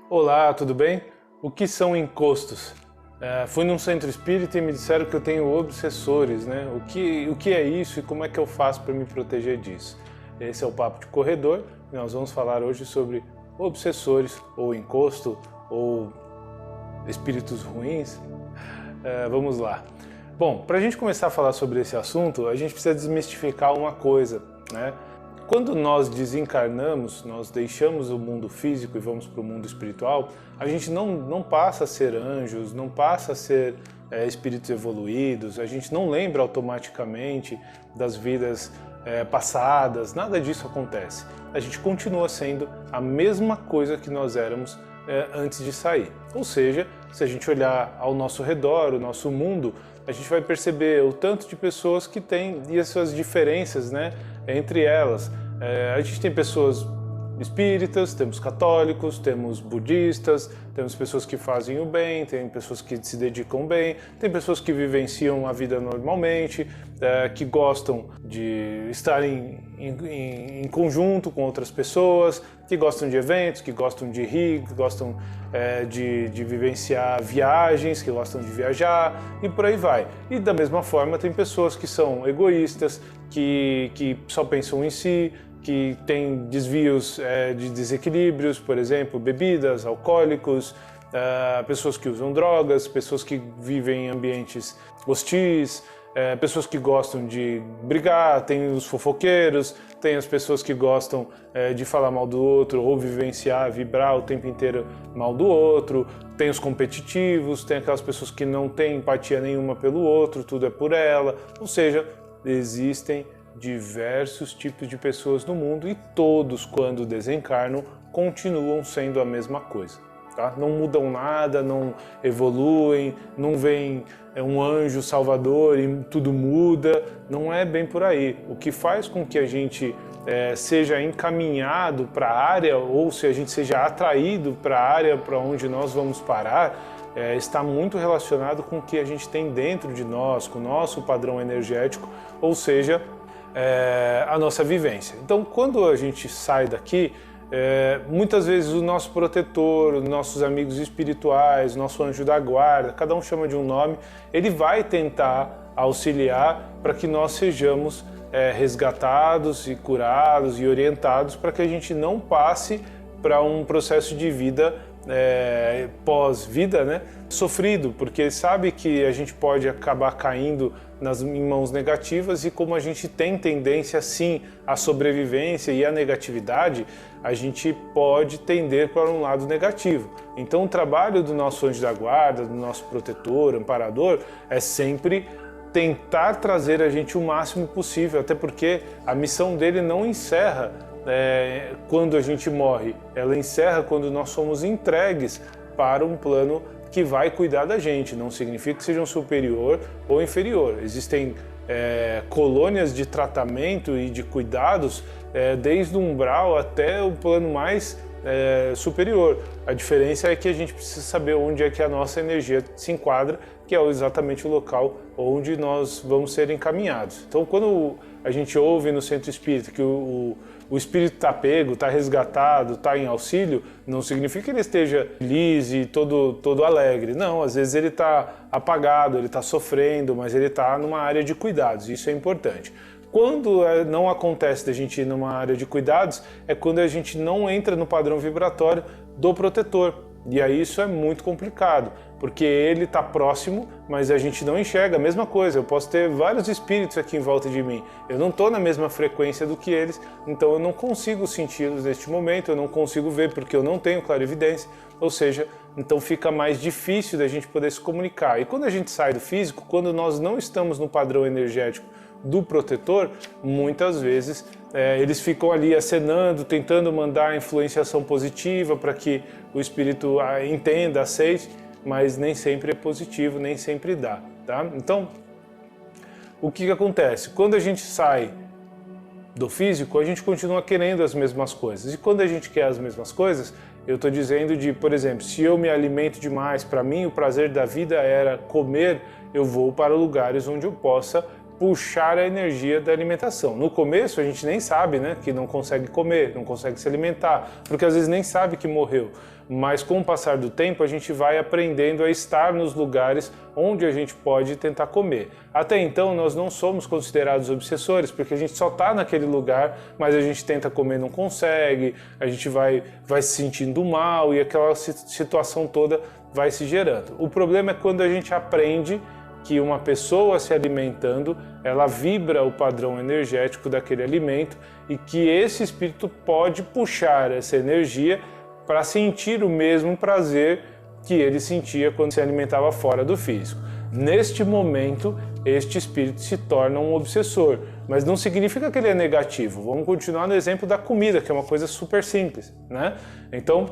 Olá, tudo bem? O que são encostos? Fui num centro espírita e me disseram que eu tenho obsessores, né? O que é isso e como é que eu faço para me proteger disso? Esse é o Papo de Corredor e nós vamos falar hoje sobre obsessores, ou encosto, ou espíritos ruins. Vamos lá. Bom, para a gente começar a falar sobre esse assunto, a gente precisa desmistificar uma coisa, né? Quando nós desencarnamos, nós deixamos o mundo físico e vamos para o mundo espiritual, a gente não passa a ser anjos, não passa a ser espíritos evoluídos, a gente não lembra automaticamente das vidas passadas, nada disso acontece. A gente continua sendo a mesma coisa que nós éramos antes de sair. Ou seja, se a gente olhar ao nosso redor, o nosso mundo, a gente vai perceber o tanto de pessoas que têm e as suas diferenças, né, entre elas. A gente tem pessoas espíritas, temos católicos, temos budistas, temos pessoas que fazem o bem, tem pessoas que se dedicam bem, tem pessoas que vivenciam a vida normalmente, que gostam de estar em conjunto com outras pessoas, que gostam de eventos, que gostam de rir, que gostam de vivenciar viagens, que gostam de viajar e por aí vai. E da mesma forma tem pessoas que são egoístas, que só pensam em si, que têm desvios de desequilíbrios, por exemplo, bebidas, alcoólicos, pessoas que usam drogas, pessoas que vivem em ambientes hostis, pessoas que gostam de brigar, tem os fofoqueiros, tem as pessoas que gostam de falar mal do outro ou vivenciar, vibrar o tempo inteiro mal do outro, tem os competitivos, tem aquelas pessoas que não têm empatia nenhuma pelo outro, tudo é por ela, ou seja, existem diversos tipos de pessoas no mundo e todos, quando desencarnam, continuam sendo a mesma coisa. Tá? Não mudam nada, não evoluem, não vem um anjo salvador e tudo muda, não é bem por aí. O que faz com que a gente seja encaminhado para a área, ou se a gente seja atraído para a área para onde nós vamos parar, está muito relacionado com o que a gente tem dentro de nós, com o nosso padrão energético, ou seja, a nossa vivência. Então, quando a gente sai daqui, muitas vezes o nosso protetor, os nossos amigos espirituais, nosso anjo da guarda, cada um chama de um nome, ele vai tentar auxiliar para que nós sejamos resgatados e curados e orientados para que a gente não passe para um processo de vida pós-vida, né, sofrido, porque sabe que a gente pode acabar caindo em mãos negativas e como a gente tem tendência sim à sobrevivência e à negatividade, a gente pode tender para um lado negativo. Então o trabalho do nosso anjo da guarda, do nosso protetor, amparador, é sempre tentar trazer a gente o máximo possível, até porque a missão dele não encerra quando a gente morre, ela encerra quando nós somos entregues para um plano que vai cuidar da gente. Não significa que sejam superior ou inferior. Existem colônias de tratamento e de cuidados desde o umbral até o plano mais superior. A diferença é que a gente precisa saber onde é que a nossa energia se enquadra, que é exatamente o local onde nós vamos ser encaminhados. Então, quando a gente ouve no centro espírita que o espírito está pego, está resgatado, está em auxílio, não significa que ele esteja feliz e todo alegre. Não, às vezes ele está apagado, ele está sofrendo, mas ele está numa área de cuidados, isso é importante. Quando não acontece da gente ir numa área de cuidados, é quando a gente não entra no padrão vibratório do protetor. E aí isso é muito complicado, porque ele está próximo, mas a gente não enxerga a mesma coisa. Eu posso ter vários espíritos aqui em volta de mim, eu não estou na mesma frequência do que eles, então eu não consigo senti-los neste momento, eu não consigo ver porque eu não tenho clarividência, ou seja, então fica mais difícil da gente poder se comunicar. E quando a gente sai do físico, quando nós não estamos no padrão energético do protetor, muitas vezes eles ficam ali acenando, tentando mandar influenciação positiva para que o espírito entenda, aceite, mas nem sempre é positivo, nem sempre dá, tá? Então, o que acontece? Quando a gente sai do físico, a gente continua querendo as mesmas coisas. E quando a gente quer as mesmas coisas, eu estou dizendo por exemplo, se eu me alimento demais, para mim o prazer da vida era comer, eu vou para lugares onde eu possa puxar a energia da alimentação. No começo a gente nem sabe, né, que não consegue comer, não consegue se alimentar, porque às vezes nem sabe que morreu. Mas com o passar do tempo a gente vai aprendendo a estar nos lugares onde a gente pode tentar comer. Até então nós não somos considerados obsessores, porque a gente só está naquele lugar, mas a gente tenta comer e não consegue, a gente vai se sentindo mal e aquela situação toda vai se gerando. O problema é quando a gente aprende que uma pessoa se alimentando, ela vibra o padrão energético daquele alimento e que esse espírito pode puxar essa energia para sentir o mesmo prazer que ele sentia quando se alimentava fora do físico. Neste momento, este espírito se torna um obsessor, mas não significa que ele é negativo. Vamos continuar no exemplo da comida, que é uma coisa super simples, né? Então,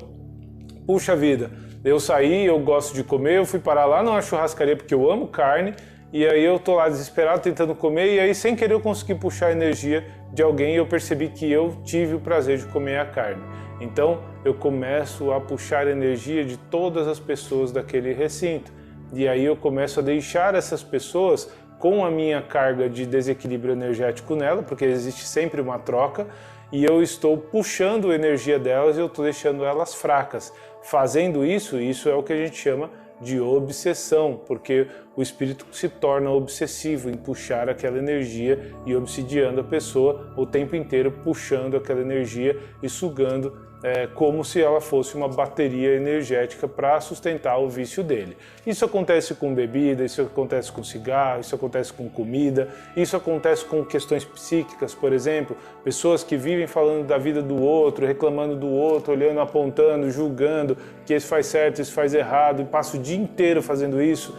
puxa vida, eu saí, eu gosto de comer, eu fui parar lá numa churrascaria porque eu amo carne, e aí eu tô lá desesperado tentando comer, e aí sem querer eu consegui puxar a energia de alguém e eu percebi que eu tive o prazer de comer a carne. Então eu começo a puxar a energia de todas as pessoas daquele recinto, e aí eu começo a deixar essas pessoas com a minha carga de desequilíbrio energético nela, porque existe sempre uma troca, e eu estou puxando a energia delas e eu estou deixando elas fracas. Fazendo isso, isso é o que a gente chama de obsessão, porque o espírito se torna obsessivo em puxar aquela energia e obsidiando a pessoa o tempo inteiro, puxando aquela energia e sugando como se ela fosse uma bateria energética para sustentar o vício dele. Isso acontece com bebida, isso acontece com cigarro, isso acontece com comida, isso acontece com questões psíquicas, por exemplo, pessoas que vivem falando da vida do outro, reclamando do outro, olhando, apontando, julgando que esse faz certo, esse faz errado, e passa o dia inteiro fazendo isso.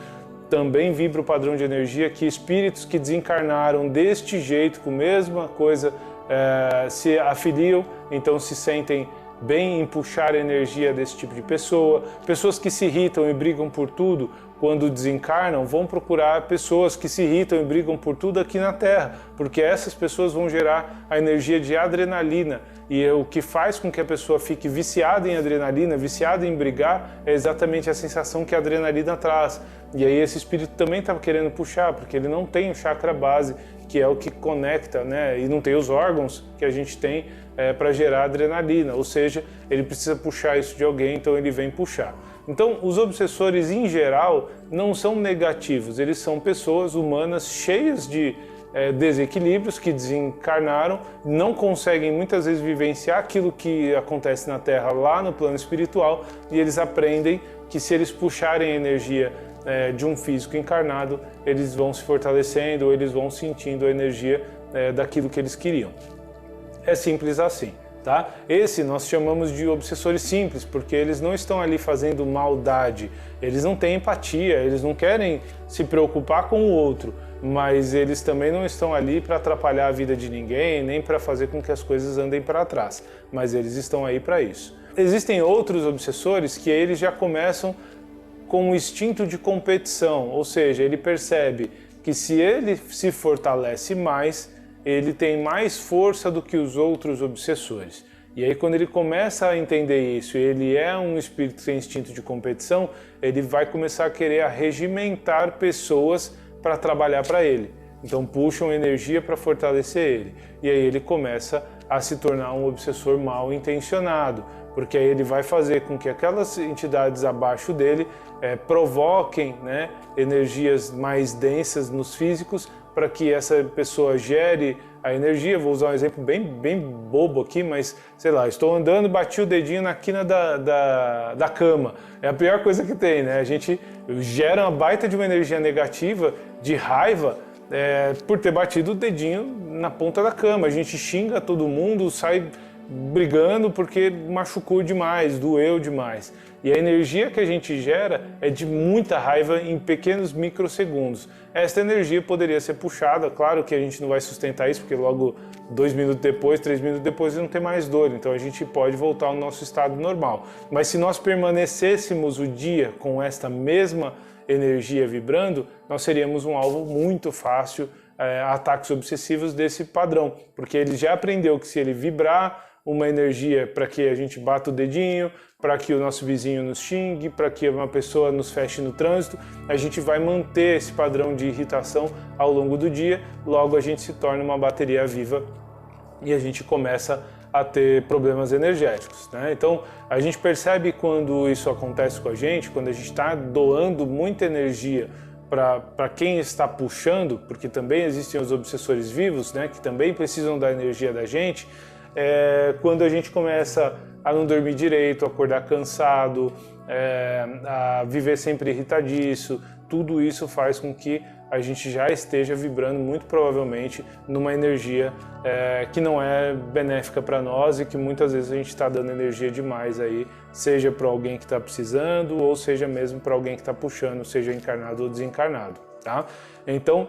Também vibra o padrão de energia que espíritos que desencarnaram deste jeito, com a mesma coisa, se afiliam, então se sentem bem em puxar a energia desse tipo de pessoa. Pessoas que se irritam e brigam por tudo, quando desencarnam, vão procurar pessoas que se irritam e brigam por tudo aqui na Terra, porque essas pessoas vão gerar a energia de adrenalina, e o que faz com que a pessoa fique viciada em adrenalina, viciada em brigar, é exatamente a sensação que a adrenalina traz. E aí esse espírito também está querendo puxar, porque ele não tem o chakra base, que é o que conecta, né? E não tem os órgãos que a gente tem para gerar adrenalina, ou seja, ele precisa puxar isso de alguém, então ele vem puxar. Então, os obsessores em geral não são negativos, eles são pessoas humanas cheias de desequilíbrios que desencarnaram, não conseguem muitas vezes vivenciar aquilo que acontece na Terra lá no plano espiritual, e eles aprendem que se eles puxarem a energia de um físico encarnado, eles vão se fortalecendo, ou eles vão sentindo a energia daquilo que eles queriam. É simples assim, tá? Esse nós chamamos de obsessores simples, porque eles não estão ali fazendo maldade, eles não têm empatia, eles não querem se preocupar com o outro, mas eles também não estão ali para atrapalhar a vida de ninguém, nem para fazer com que as coisas andem para trás, mas eles estão aí para isso. Existem outros obsessores que eles já começam com um instinto de competição, ou seja, ele percebe que se ele se fortalece mais, ele tem mais força do que os outros obsessores. E aí quando ele começa a entender isso, ele é um espírito que tem instinto de competição, ele vai começar a querer arregimentar pessoas para trabalhar para ele. Então puxam energia para fortalecer ele. E aí ele começa a se tornar um obsessor mal intencionado, porque aí ele vai fazer com que aquelas entidades abaixo dele provoquem, né, energias mais densas nos físicos, para que essa pessoa gere a energia. Vou usar um exemplo bem bobo aqui, mas sei lá, estou andando, bati o dedinho na quina da cama. É a pior coisa que tem, né? A gente gera uma baita de uma energia negativa, de raiva, por ter batido o dedinho na ponta da cama. A gente xinga todo mundo, sai brigando porque machucou demais, doeu demais. E a energia que a gente gera é de muita raiva em pequenos microsegundos. Esta energia poderia ser puxada, claro que a gente não vai sustentar isso, porque logo 2 minutos depois, 3 minutos depois não tem mais dor, então a gente pode voltar ao nosso estado normal. Mas se nós permanecêssemos o dia com esta mesma energia vibrando, nós seríamos um alvo muito fácil a ataques obsessivos desse padrão, porque ele já aprendeu que se ele vibrar uma energia para que a gente bata o dedinho, para que o nosso vizinho nos xingue, para que uma pessoa nos feche no trânsito. A gente vai manter esse padrão de irritação ao longo do dia, logo a gente se torna uma bateria viva e a gente começa a ter problemas energéticos, né? Então a gente percebe quando isso acontece com a gente, quando a gente está doando muita energia para quem está puxando, porque também existem os obsessores vivos, né, que também precisam da energia da gente, quando a gente começa a não dormir direito, a acordar cansado, a viver sempre irritadiço, tudo isso faz com que a gente já esteja vibrando muito provavelmente numa energia que não é benéfica para nós e que muitas vezes a gente está dando energia demais aí, seja para alguém que está precisando ou seja mesmo para alguém que está puxando, seja encarnado ou desencarnado, tá? Então,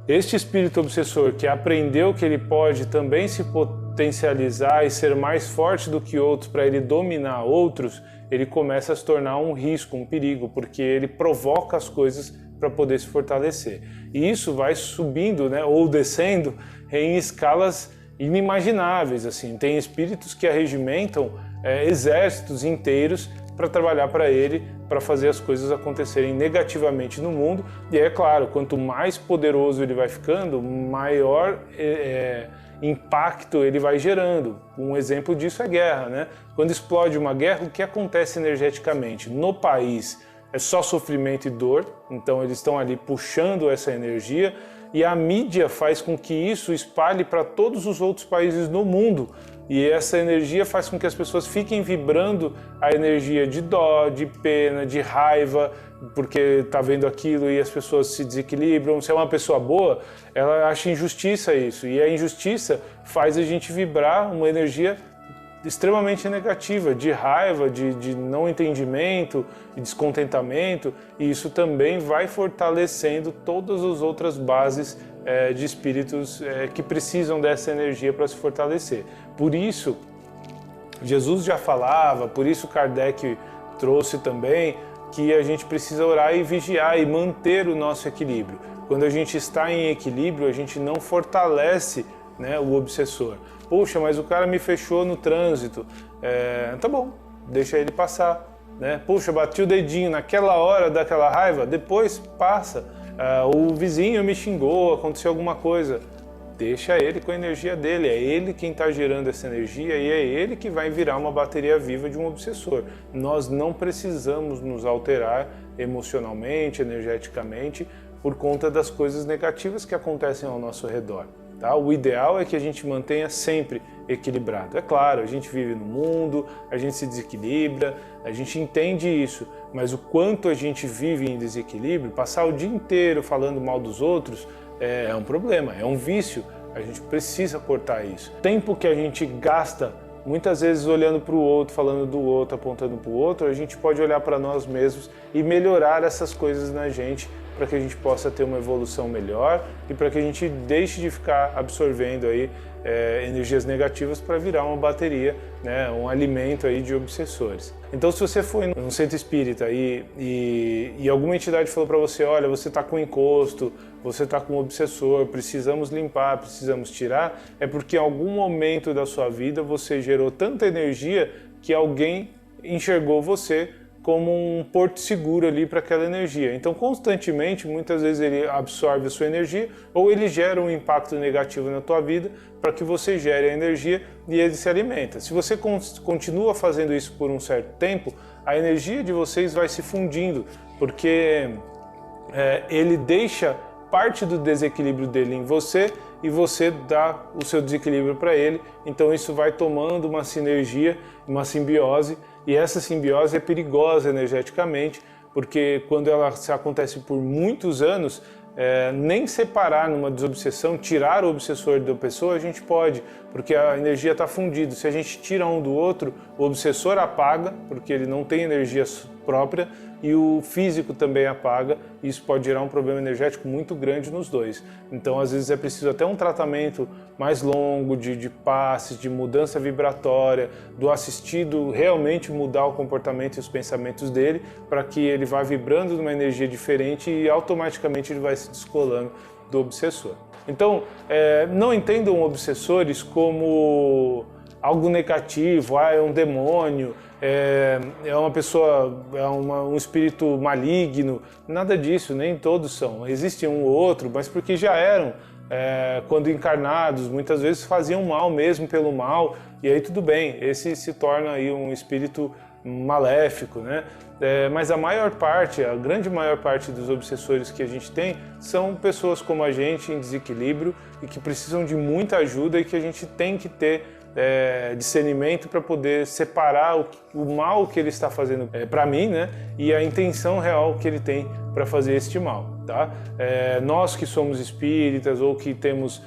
este espírito obsessor que aprendeu que ele pode também se potencializar e ser mais forte do que outros para ele dominar outros, ele começa a se tornar um risco, um perigo, porque ele provoca as coisas para poder se fortalecer. E isso vai subindo, né, ou descendo em escalas inimagináveis. Assim. Tem espíritos que arregimentam exércitos inteiros para trabalhar para ele, para fazer as coisas acontecerem negativamente no mundo. E é claro, quanto mais poderoso ele vai ficando, maior impacto ele vai gerando. Um exemplo disso é guerra, né? Quando explode uma guerra, o que acontece energeticamente? No país é só sofrimento e dor, então eles estão ali puxando essa energia e a mídia faz com que isso espalhe para todos os outros países no mundo. E essa energia faz com que as pessoas fiquem vibrando a energia de dó, de pena, de raiva, porque está vendo aquilo e as pessoas se desequilibram. Se é uma pessoa boa, ela acha injustiça isso. E a injustiça faz a gente vibrar uma energia extremamente negativa, de raiva, de não entendimento, de descontentamento. E isso também vai fortalecendo todas as outras bases de espíritos que precisam dessa energia para se fortalecer. Por isso, Jesus já falava, por isso Kardec trouxe também, que a gente precisa orar e vigiar e manter o nosso equilíbrio. Quando a gente está em equilíbrio, a gente não fortalece, né, o obsessor. Poxa, mas o cara me fechou no trânsito. Tá bom, deixa ele passar. Né? Puxa, bati o dedinho naquela hora daquela raiva, depois passa. O vizinho me xingou, aconteceu alguma coisa. Deixa ele com a energia dele, é ele quem está gerando essa energia e é ele que vai virar uma bateria viva de um obsessor. Nós não precisamos nos alterar emocionalmente, energeticamente, por conta das coisas negativas que acontecem ao nosso redor. Tá? O ideal é que a gente mantenha sempre equilibrado. É claro, a gente vive no mundo, a gente se desequilibra, a gente entende isso, mas o quanto a gente vive em desequilíbrio, passar o dia inteiro falando mal dos outros, é um problema, é um vício, a gente precisa cortar isso. O tempo que a gente gasta, muitas vezes olhando para o outro, falando do outro, apontando para o outro, a gente pode olhar para nós mesmos e melhorar essas coisas na gente, para que a gente possa ter uma evolução melhor e para que a gente deixe de ficar absorvendo aí energias negativas para virar uma bateria, né, um alimento aí de obsessores. Então, se você foi num centro espírita e alguma entidade falou para você, olha, você está com encosto, você está com obsessor, precisamos limpar, precisamos tirar, é porque em algum momento da sua vida você gerou tanta energia que alguém enxergou você como um porto seguro ali para aquela energia. Então, constantemente, muitas vezes ele absorve a sua energia ou ele gera um impacto negativo na tua vida para que você gere a energia e ele se alimenta. Se você continua fazendo isso por um certo tempo, a energia de vocês vai se fundindo, porque ele deixa parte do desequilíbrio dele em você e você dá o seu desequilíbrio para ele. Então, isso vai tomando uma sinergia, uma simbiose. E essa simbiose é perigosa energeticamente, porque quando ela acontece por muitos anos, nem separar numa desobsessão, tirar o obsessor da pessoa, a gente pode, porque a energia está fundida. Se a gente tira um do outro, o obsessor apaga, porque ele não tem energia própria, e o físico também apaga, e isso pode gerar um problema energético muito grande nos dois. Então, às vezes é preciso até um tratamento mais longo, de passes, de mudança vibratória, do assistido realmente mudar o comportamento e os pensamentos dele, para que ele vá vibrando numa energia diferente e automaticamente ele vai se descolando do obsessor. Então, não entendam obsessores como algo negativo, é um demônio, é uma pessoa, um espírito maligno, nada disso, nem todos são. Existe um ou outro, mas porque já eram, quando encarnados, muitas vezes faziam mal mesmo pelo mal, e aí tudo bem, esse se torna aí um espírito maléfico, né? Mas a grande maior parte dos obsessores que a gente tem são pessoas como a gente, em desequilíbrio, e que precisam de muita ajuda e que a gente tem que ter discernimento para poder separar o mal que ele está fazendo para mim, né? E a intenção real que ele tem para fazer este mal, tá? Nós que somos espíritas ou que temos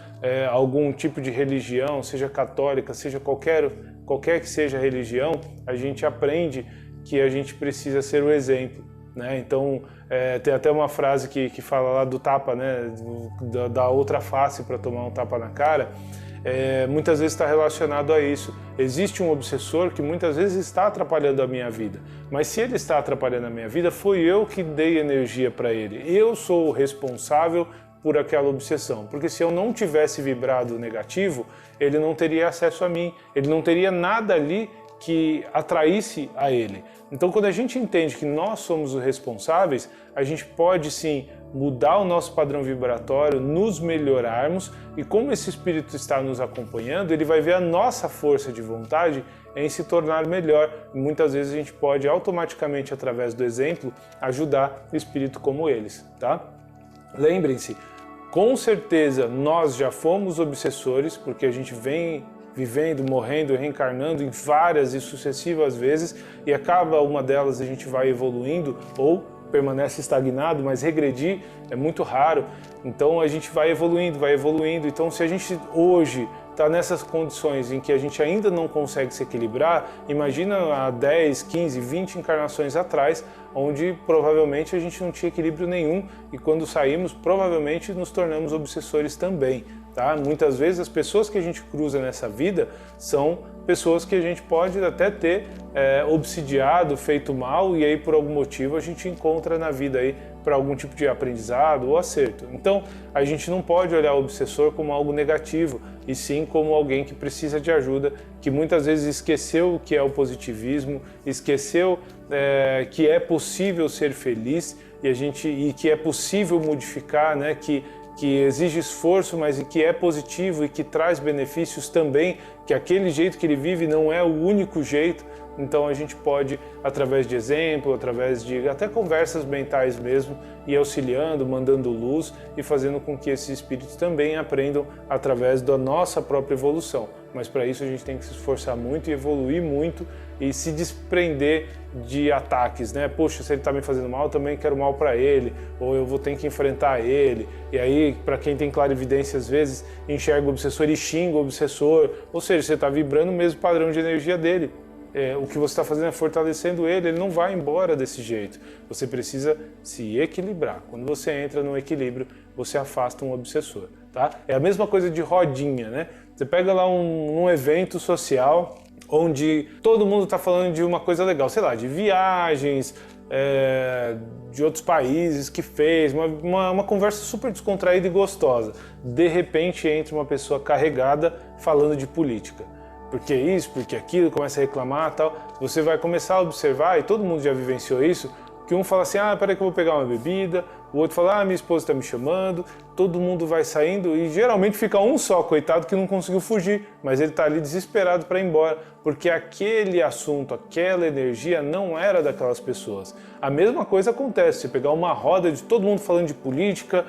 algum tipo de religião, seja católica, seja qualquer que seja a religião, a gente aprende que a gente precisa ser o exemplo, né? Então, tem até uma frase que fala lá do tapa, né? Da outra face para tomar um tapa na cara. Muitas vezes está relacionado a isso. Existe um obsessor que muitas vezes está atrapalhando a minha vida, mas se ele está atrapalhando a minha vida, foi eu que dei energia para ele. Eu sou o responsável por aquela obsessão, porque se eu não tivesse vibrado negativo, ele não teria acesso a mim, ele não teria nada ali que atraísse a ele. Então, quando a gente entende que nós somos os responsáveis, a gente pode sim mudar o nosso padrão vibratório, nos melhorarmos, e como esse espírito está nos acompanhando, ele vai ver a nossa força de vontade em se tornar melhor. E muitas vezes a gente pode automaticamente, através do exemplo, ajudar o espírito como eles, tá? Lembrem-se, com certeza nós já fomos obsessores, porque a gente vem vivendo, morrendo, reencarnando em várias e sucessivas vezes, e acaba uma delas a gente vai evoluindo ou permanece estagnado, mas regredir é muito raro. Então a gente vai evoluindo, vai evoluindo. Então se a gente hoje está nessas condições em que a gente ainda não consegue se equilibrar, imagina há 10, 15, 20 encarnações atrás, onde provavelmente a gente não tinha equilíbrio nenhum, e quando saímos provavelmente nos tornamos obsessores também. Tá? Muitas vezes as pessoas que a gente cruza nessa vida são pessoas que a gente pode até ter obsidiado, feito mal, e aí por algum motivo a gente encontra na vida aí para algum tipo de aprendizado ou acerto. Então a gente não pode olhar o obsessor como algo negativo, e sim como alguém que precisa de ajuda, que muitas vezes esqueceu o que é o positivismo, esqueceu que é possível ser feliz e que é possível modificar, né? Que exige esforço, mas que é positivo e que traz benefícios também, que aquele jeito que ele vive não é o único jeito. Então a gente pode, através de exemplo, através de até conversas mentais mesmo, ir auxiliando, mandando luz e fazendo com que esses espíritos também aprendam através da nossa própria evolução. Mas para isso a gente tem que se esforçar muito e evoluir muito e se desprender de ataques, né? Poxa, se ele está me fazendo mal, eu também quero mal para ele, ou eu vou ter que enfrentar ele. E aí, para quem tem clarividência, às vezes enxerga o obsessor e xinga o obsessor, ou seja, você está vibrando o mesmo padrão de energia dele. O que você está fazendo é fortalecendo ele não vai embora desse jeito. Você precisa se equilibrar. Quando você entra no equilíbrio, você afasta um obsessor, tá? É a mesma coisa de rodinha, né? Você pega lá um evento social onde todo mundo está falando de uma coisa legal, sei lá, de viagens, de outros países que fez, uma conversa super descontraída e gostosa. De repente entra uma pessoa carregada falando de política. Porque isso, porque aquilo, começa a reclamar e tal. Você vai começar a observar, e todo mundo já vivenciou isso, que um fala assim, peraí que eu vou pegar uma bebida, o outro fala, minha esposa está me chamando, todo mundo vai saindo e geralmente fica um só, coitado, que não conseguiu fugir, mas ele está ali desesperado para ir embora, porque aquele assunto, aquela energia não era daquelas pessoas. A mesma coisa acontece, você pegar uma roda de todo mundo falando de política,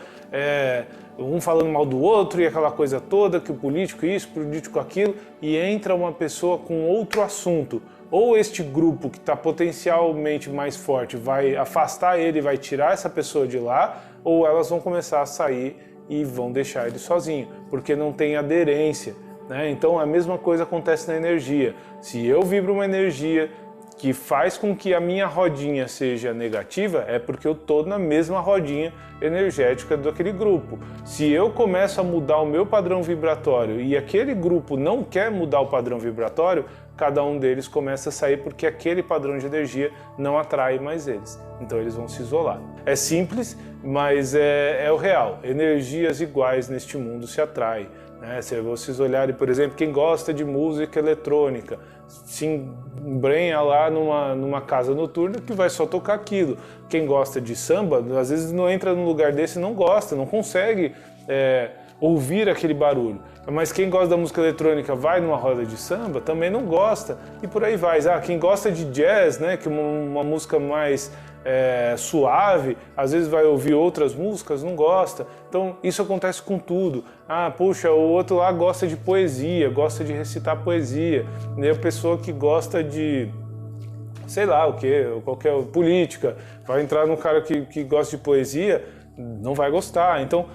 um falando mal do outro e aquela coisa toda, que o político isso, o político aquilo, e entra uma pessoa com outro assunto. Ou este grupo que está potencialmente mais forte vai afastar ele, vai tirar essa pessoa de lá, ou elas vão começar a sair e vão deixar ele sozinho, porque não tem aderência, né? Então a mesma coisa acontece na energia. Se eu vibro uma energia que faz com que a minha rodinha seja negativa, é porque eu estou na mesma rodinha energética daquele grupo. Se eu começo a mudar o meu padrão vibratório e aquele grupo não quer mudar o padrão vibratório, cada um deles começa a sair porque aquele padrão de energia não atrai mais eles. Então eles vão se isolar. É simples, mas é o real. Energias iguais neste mundo se atraem. né? Se vocês olharem, por exemplo, quem gosta de música eletrônica, se embrenha lá numa casa noturna que vai só tocar aquilo. Quem gosta de samba, às vezes não entra num lugar desse e não gosta, não consegue ouvir aquele barulho. Mas quem gosta da música eletrônica vai numa roda de samba, também não gosta, e por aí vai. Quem gosta de jazz, né, que é uma música mais suave, às vezes vai ouvir outras músicas, não gosta. Então isso acontece com tudo. Puxa, o outro lá gosta de poesia, gosta de recitar poesia, e a pessoa que gosta de sei lá o que, qualquer política, vai entrar num cara que gosta de poesia, não vai gostar. Então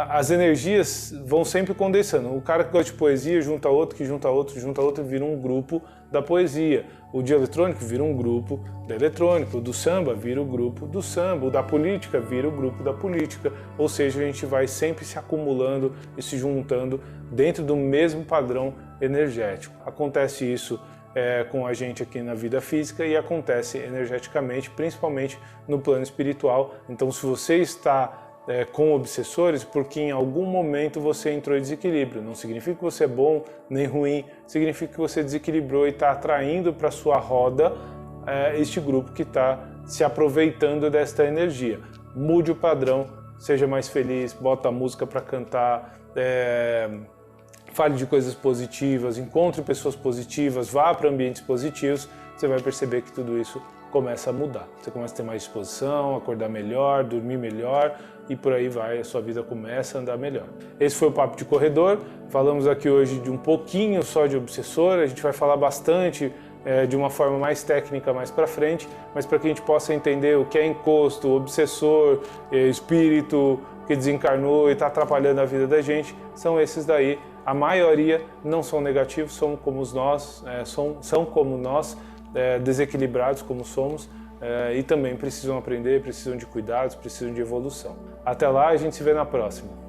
as energias vão sempre condensando. O cara que gosta de poesia junta outro, que junta outro, junta outro, vira um grupo da poesia. O de eletrônico vira um grupo da eletrônica, o do samba vira o grupo do samba, o da política vira o grupo da política. Ou seja, a gente vai sempre se acumulando e se juntando dentro do mesmo padrão energético. Acontece isso com a gente aqui na vida física e acontece energeticamente, principalmente no plano espiritual. Então, se você está com obsessores, porque em algum momento você entrou em desequilíbrio. Não significa que você é bom nem ruim, significa que você desequilibrou e está atraindo para sua roda este grupo que está se aproveitando desta energia. Mude o padrão, seja mais feliz, bota a música para cantar, fale de coisas positivas, encontre pessoas positivas, vá para ambientes positivos, você vai perceber que tudo isso começa a mudar. Você começa a ter mais disposição, acordar melhor, dormir melhor e por aí vai, a sua vida começa a andar melhor. Esse foi o Papo de Corredor. Falamos aqui hoje de um pouquinho só de obsessor, a gente vai falar bastante de uma forma mais técnica mais para frente, mas para que a gente possa entender o que é encosto, obsessor, espírito que desencarnou e está atrapalhando a vida da gente, são esses daí. A maioria não são negativos, são como nós, desequilibrados como somos, e também precisam aprender, precisam de cuidados, precisam de evolução. Até lá, a gente se vê na próxima.